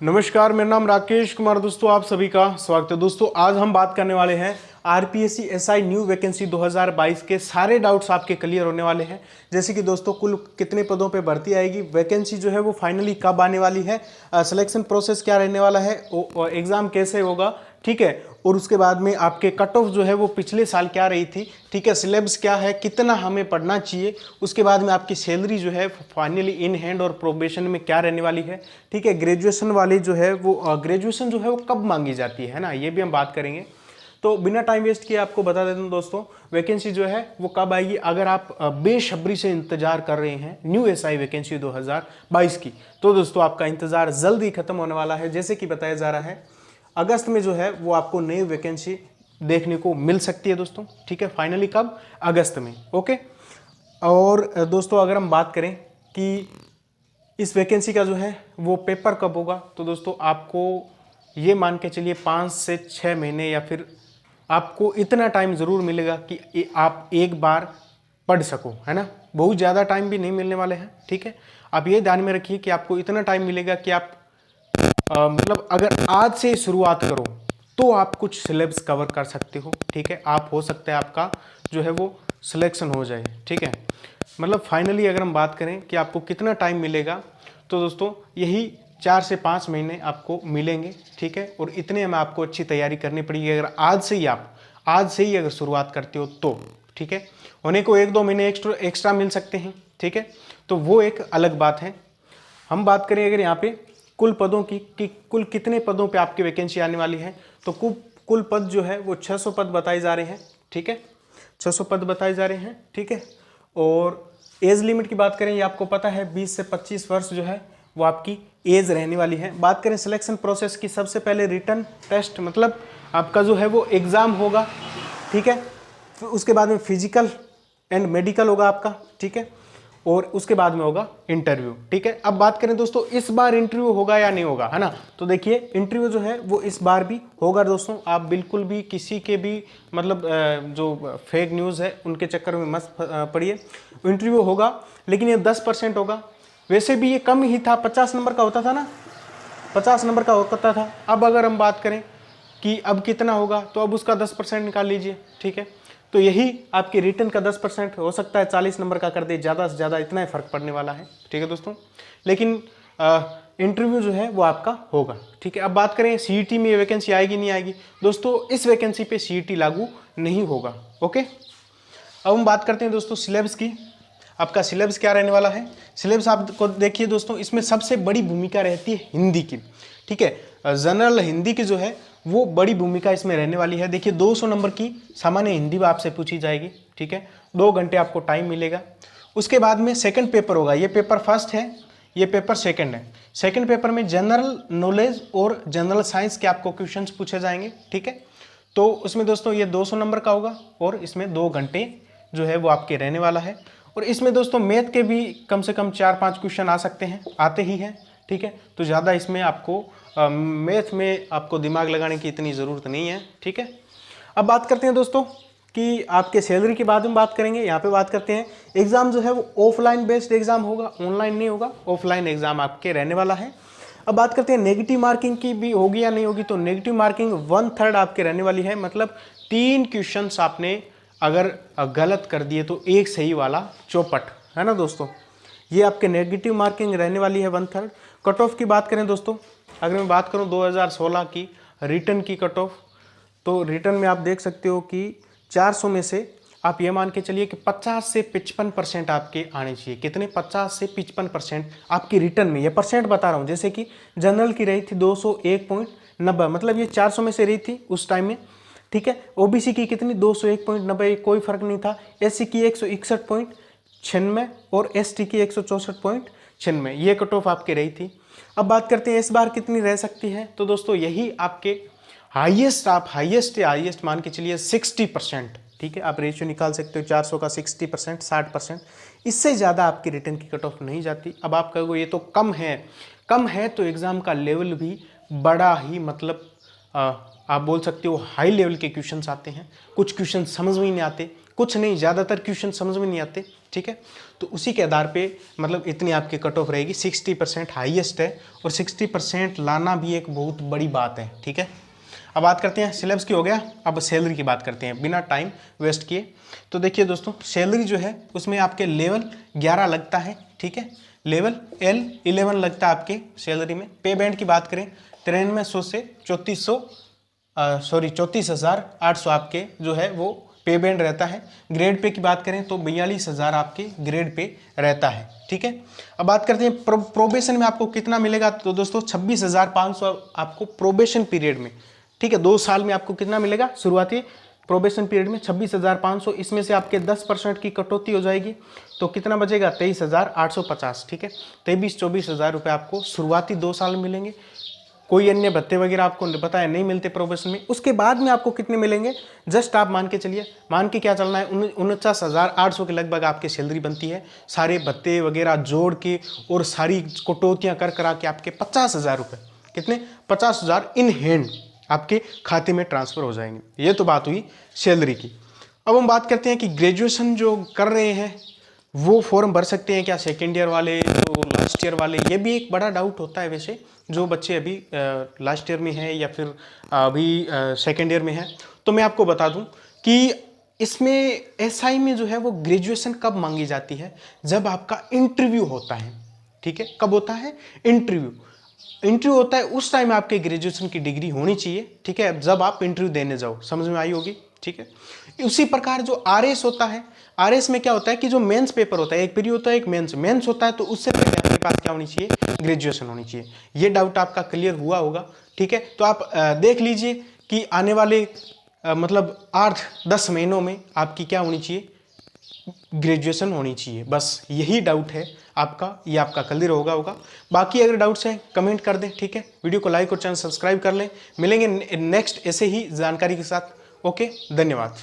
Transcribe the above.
नमस्कार, मेरा नाम राकेश कुमार। दोस्तों आप सभी का स्वागत है। दोस्तों आज हम बात करने वाले हैं आरपीएससी एसआई न्यू वैकेंसी 2022 के सारे डाउट्स आपके क्लियर होने वाले हैं। जैसे कि दोस्तों कुल कितने पदों पे भर्ती आएगी, वैकेंसी जो है वो फाइनली कब आने वाली है, सिलेक्शन प्रोसेस क्या रहने वाला है, एग्जाम कैसे होगा, ठीक है, और उसके बाद में आपके कट ऑफ जो है वो पिछले साल क्या रही थी, ठीक है, सिलेबस क्या है, कितना हमें पढ़ना चाहिए, उसके बाद में आपकी सैलरी जो है फाइनली इन हैंड और प्रोबेशन में क्या रहने वाली है, ठीक है, ग्रेजुएशन वाली जो है वो ग्रेजुएशन जो है वो कब मांगी जाती है ना, ये भी हम बात करेंगे। तो बिना टाइम वेस्ट किए आपको बता देता हूँ दोस्तों, वैकेंसी जो है वो कब आएगी। अगर आप बेसब्री से इंतजार कर रहे हैं न्यू एसआई वैकेंसी 2022 की, तो दोस्तों आपका इंतजार जल्दी खत्म होने वाला है। जैसे कि बताया जा रहा है अगस्त में जो है वो आपको नई वैकेंसी देखने को मिल सकती है दोस्तों, ठीक है, फाइनली कब, अगस्त में, ओके। और दोस्तों अगर हम बात करें कि इस वैकेंसी का जो है वो पेपर कब होगा, तो दोस्तों आपको ये मान के चलिए 5 से 6 महीने या फिर आपको इतना टाइम ज़रूर मिलेगा कि आप एक बार पढ़ सको, है ना। बहुत ज़्यादा टाइम भी नहीं मिलने वाले हैं, ठीक है। आप ये ध्यान में रखिए कि आपको इतना टाइम मिलेगा कि आप मतलब अगर आज से शुरुआत करो तो आप कुछ सिलेबस कवर कर सकते हो, ठीक है। आप हो सकता है आपका जो है वो सिलेक्शन हो जाए, ठीक है। मतलब फाइनली अगर हम बात करें कि आपको कितना टाइम मिलेगा, तो दोस्तों यही 4 से 5 महीने आपको मिलेंगे, ठीक है। और इतने में आपको अच्छी तैयारी करनी पड़ेगी। अगर आज से ही अगर शुरुआत करते हो तो, ठीक है। होने को 1-2 महीने एक्स्ट्रा मिल सकते हैं, ठीक है, तो वो एक अलग बात है। हम बात करें अगर यहाँ पे कुल पदों की कि कुल कितने पदों पे आपकी वैकेंसी आने वाली है, तो कुल पद जो है वो 600 पद बताए जा रहे हैं, ठीक है, 600 पद बताए जा रहे हैं, ठीक है। और एज लिमिट की बात करें, ये आपको पता है 20 से 25 वर्ष जो है वो आपकी एज रहने वाली है। बात करें सिलेक्शन प्रोसेस की, सबसे पहले रिटन टेस्ट मतलब आपका जो है वो एग्ज़ाम होगा, ठीक है। फिर उसके बाद में फिजिकल एंड मेडिकल होगा आपका, ठीक है, और उसके बाद में होगा इंटरव्यू, ठीक है। अब बात करें दोस्तों इस बार इंटरव्यू होगा या नहीं होगा, है ना, तो देखिए इंटरव्यू जो है वो इस बार भी होगा दोस्तों। आप बिल्कुल भी किसी के भी मतलब जो फेक न्यूज़ है उनके चक्कर में मत पड़िए। इंटरव्यू होगा लेकिन ये 10% होगा। वैसे भी ये कम ही था, 50 नंबर का होता था ना, 50 नंबर का होता था। अब अगर हम बात करें कि अब कितना होगा, तो अब उसका 10% निकाल लीजिए, ठीक है। तो यही आपके रिटर्न का 10% हो सकता है 40 नंबर का कर दे, ज़्यादा से ज़्यादा इतना ही फर्क पड़ने वाला है, ठीक है दोस्तों। लेकिन इंटरव्यू जो है वो आपका होगा, ठीक है। अब बात करें सीईटी में ये वैकेंसी आएगी नहीं आएगी, दोस्तों इस वैकेंसी पे सीईटी लागू नहीं होगा, ओके। अब हम बात करते हैं दोस्तों सिलेबस की। आपका सिलेबस क्या रहने वाला है, सिलेबस आपको देखिए दोस्तों, इसमें सबसे बड़ी भूमिका रहती है हिंदी की, ठीक है। जनरल हिंदी की जो है वो बड़ी भूमिका इसमें रहने वाली है। देखिए 200 नंबर की सामान्य हिंदी आपसे पूछी जाएगी, ठीक है, 2 घंटे आपको टाइम मिलेगा। उसके बाद में सेकंड पेपर होगा, ये पेपर फर्स्ट है, ये पेपर सेकंड है। सेकंड पेपर में जनरल नॉलेज और जनरल साइंस के आपको क्वेश्चंस पूछे जाएंगे, ठीक है। तो उसमें दोस्तों ये 200 नंबर का होगा और इसमें 2 घंटे जो है वो आपके रहने वाला है। और इसमें दोस्तों मैथ के भी कम से कम 4-5 क्वेश्चन आ सकते हैं, आते ही हैं, ठीक है। तो ज़्यादा इसमें आपको मैथ में आपको दिमाग लगाने की इतनी ज़रूरत नहीं है, ठीक है। अब बात करते हैं दोस्तों कि आपके सैलरी के बाद में बात करेंगे। यहाँ पे बात करते हैं एग्ज़ाम जो है वो ऑफलाइन बेस्ड एग्ज़ाम होगा, ऑनलाइन नहीं होगा, ऑफलाइन एग्ज़ाम आपके रहने वाला है। अब बात करते हैं नेगेटिव मार्किंग की भी होगी या नहीं होगी, तो नेगेटिव मार्किंग 1/3 आपके रहने वाली है। मतलब 3 क्वेश्चन आपने अगर गलत कर दिए तो एक सही वाला चौपट, है ना दोस्तों, ये आपके नेगेटिव मार्किंग रहने वाली है 1/3। कट ऑफ की बात करें दोस्तों, अगर मैं बात करूं 2016 की रिटर्न की कट ऑफ, तो रिटर्न में आप देख सकते हो कि 400 में से आप ये मान के चलिए कि 50 से 55% आपके आने चाहिए। कितने, 50 से 55% आपकी रिटर्न में, ये परसेंट बता रहा हूँ। जैसे कि जनरल की रही थी 201.90, मतलब ये 400 में से रही थी उस टाइम में, ठीक है। ओबीसी की कितनी, 201.90, कोई फर्क नहीं था। एससी की 161.96 और एसटी की 164.96, ये कट ऑफ आपकी रही थी। अब बात करते हैं इस बार कितनी रह सकती है, तो दोस्तों यही आपके हाईएस्ट, आप हाईएस्ट मान के चलिए 60%, ठीक है। आप रेशियो निकाल सकते हो 400 का 60%, 60%, इससे ज़्यादा आपकी रिटर्न की कट ऑफ नहीं जाती। अब आप कहोगे ये तो कम है, तो एग्ज़ाम का लेवल भी बड़ा ही मतलब आप बोल सकते हो हाई लेवल के क्वेश्चंस आते हैं। कुछ क्वेश्चन समझ में ही नहीं आते, कुछ नहीं, ज़्यादातर क्वेश्चन समझ में नहीं आते, ठीक है। तो उसी के आधार पे मतलब इतनी आपकी कट ऑफ रहेगी। 60% हाईएस्ट है और 60% लाना भी एक बहुत बड़ी बात है, ठीक है। अब बात करते हैं सिलेबस की, हो गया। अब सैलरी की बात करते हैं बिना टाइम वेस्ट किए। तो देखिए दोस्तों, सैलरी जो है उसमें आपके लेवल 11 लगता है, ठीक है। लेवल L11 लगता है आपके सैलरी में। पे बैंड की बात करें 9300 से 34,800 आपके जो है वो पे बैंड रहता है। ग्रेड पे की बात करें तो 42,000 आपके ग्रेड पे रहता है, ठीक है। अब बात करते हैं प्रोबेशन में आपको कितना मिलेगा। तो दोस्तों 26,500 आपको प्रोबेशन पीरियड में, ठीक है। 2 साल में आपको कितना मिलेगा शुरुआती प्रोबेशन पीरियड में 26,500। इसमें से आपके 10% की कटौती हो जाएगी तो कितना बचेगा 23,850, ठीक है। 23-24 हज़ार रुपये आपको शुरुआती 2 साल में मिलेंगे। कोई अन्य भत्ते वगैरह आपको पता है नहीं मिलते प्रोबेशन में। उसके बाद में आपको कितने मिलेंगे, जस्ट आप मान के चलिए, मान के क्या चलना है, 49,800 के लगभग आपकी सैलरी बनती है, सारे भत्ते वगैरह जोड़ के और सारी कटौतियाँ कर करा के आपके 50,000 रुपये, कितने 50,000 इन हैंड आपके खाते में ट्रांसफ़र हो जाएंगे। ये तो बात हुई सैलरी की। अब हम बात करते हैं कि ग्रेजुएशन जो कर रहे हैं वो फॉर्म भर सकते हैं क्या, सेकेंड ईयर वाले, जो लास्ट ईयर वाले। ये भी एक बड़ा डाउट होता है वैसे, जो बच्चे अभी लास्ट ईयर में हैं या फिर अभी सेकेंड ईयर में हैं। तो मैं आपको बता दूं कि इसमें एसआई में जो है वो ग्रेजुएशन कब मांगी जाती है, जब आपका इंटरव्यू होता है, ठीक है। कब होता है इंटरव्यू होता है, उस टाइम आपके ग्रेजुएशन की डिग्री होनी चाहिए, ठीक है, जब आप इंटरव्यू देने जाओ। समझ में आई होगी, ठीक है। उसी प्रकार जो आरएस होता है, आरएस में क्या होता है कि जो मेंस पेपर होता है, एक प्री होता है एक मेंस होता है, तो उससे पहले आपके पास क्या होनी चाहिए, ग्रेजुएशन होनी चाहिए। ये डाउट आपका क्लियर हुआ होगा, ठीक है। तो आप देख लीजिए कि आने वाले मतलब 8-10 महीनों में आपकी क्या होनी चाहिए, ग्रेजुएशन होनी चाहिए। बस यही डाउट है आपका, ये आपका क्लियर होगा। बाकी अगर डाउट्स हैं कमेंट कर दें, ठीक है। वीडियो को लाइक और चैनल सब्सक्राइब कर लें। मिलेंगे नेक्स्ट ऐसे ही जानकारी के साथ। ओके, धन्यवाद।